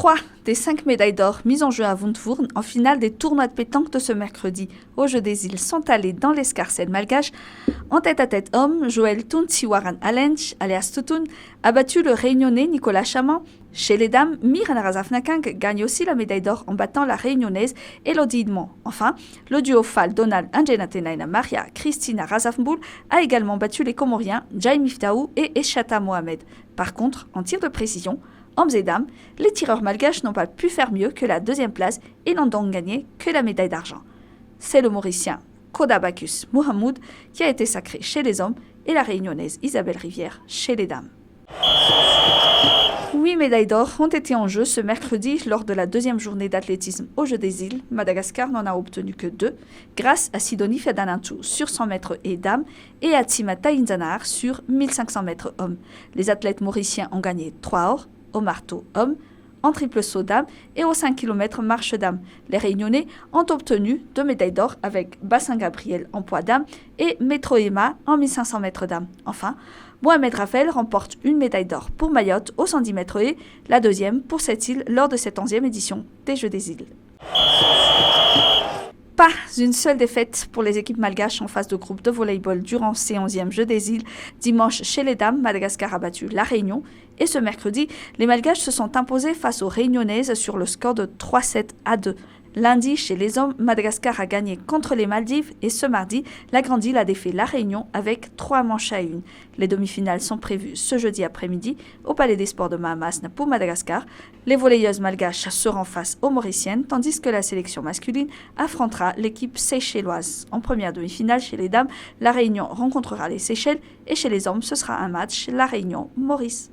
3 des 5 médailles d'or mises en jeu à Wundtvoorn en finale des tournois de pétanque de ce mercredi au Jeux des Îles sont allées dans l'escarcelle malgache. En tête-à-tête homme, Joël Tuntsiwaran Alench, alias Tutun, a battu le réunionnais Nicolas Chaman. Chez les dames, Miran Razafnakang gagne aussi la médaille d'or en battant la réunionnaise Elodie Idmon. Enfin, le duo Fal Donald Anjenatenaina Maria Christina Razafmboul a également battu les Comoriens Jaime Iftaou et Eshata Mohamed. Par contre, en tir de précision, hommes et dames, les tireurs malgaches n'ont pas pu faire mieux que la deuxième place et n'ont donc gagné que la médaille d'argent. C'est le Mauricien Kodabacus Mohamoud qui a été sacré chez les hommes et la réunionnaise Isabelle Rivière chez les dames. 8 médailles d'or ont été en jeu ce mercredi lors de la deuxième journée d'athlétisme aux Jeux des Îles. Madagascar n'en a obtenu que 2, grâce à Sidonie Fedanantou sur 100 mètres et dames et à Tsima Tainzanar sur 1500 mètres hommes. Les athlètes mauriciens ont gagné 3 or, au marteau homme, en triple saut dames et au 5 km marche dames. Les Réunionnais ont obtenu 2 médailles d'or avec Bassin Gabriel en poids dames et Metroema en 1500 mètres dames. Enfin, Mohamed Raphaël remporte une médaille d'or pour Mayotte au 110 mètres haies, la deuxième pour cette île lors de cette 11e édition des Jeux des Îles. Pas une seule défaite pour les équipes malgaches en phase de groupe de volleyball durant ces 11e Jeux des Îles. Dimanche, chez les dames, Madagascar a battu la Réunion. Et ce mercredi, les malgaches se sont imposés face aux réunionnaises sur le score de 3-7 à 2. Lundi, chez les hommes, Madagascar a gagné contre les Maldives et ce mardi, la Grande Île a défait la Réunion avec 3 manches à 1. Les demi-finales sont prévues ce jeudi après-midi au Palais des Sports de Mahamasna pour Madagascar. Les volleyeuses malgaches seront face aux Mauriciennes, tandis que la sélection masculine affrontera l'équipe seychelloise. En première demi-finale, chez les dames, la Réunion rencontrera les Seychelles et chez les hommes, ce sera un match La Réunion-Maurice.